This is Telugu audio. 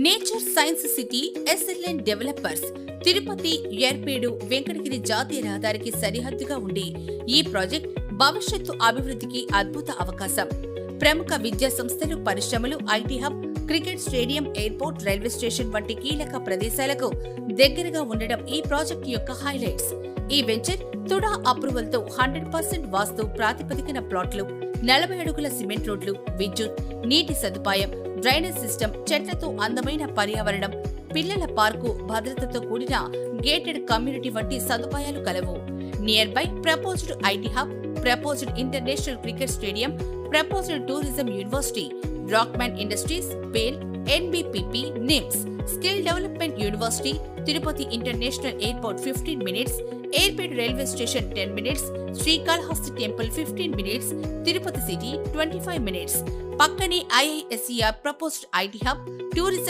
Nature science city SLN developers Tirupati, Yerpedu, Venkatagiri జాతీయ రహదారికి సరిహద్దుగా ఉండి ఈ ప్రాజెక్ట్ భవిష్యత్తు అభివృద్ధికి అద్భుత అవకాశం. ప్రముఖ విద్యా సంస్థలు, పరిశ్రమలు, IT hub, cricket stadium, airport, railway station వంటి కీలక ప్రదేశాలకు దగ్గరగా ఉండడం ఈ ప్రాజెక్ట్ యొక్క హైలైట్స్. ఈ వెంచర్ తుడా అప్రూవల్ తో 100% వాస్తు ప్రాతిపదికన ప్లాట్లు, 40 అడుగుల సిమెంట్ రోడ్లు, విద్యుత్, నీటి సదుపాయం, డ్రైనేజ్ సిస్టమ్, చెట్లతో అందమైన పర్యావరణం, పిల్లల పార్కు, భద్రతతో కూడిన గేటెడ్ కమ్యూనిటీ వంటి సదుపాయాలు కలవు. Nearby proposed IT hub, proposed international cricket stadium, proposed tourism university, Rockman industries, పేల్, NBPP, NIMS, skill development university, Tirupati international airport 15 minutes, Yerpedu railway station 10 minutes, Srikalahasti temple 15 minutes, Tirupati city 25 minutes. పక్కనే IISER proposed IT hub, tourism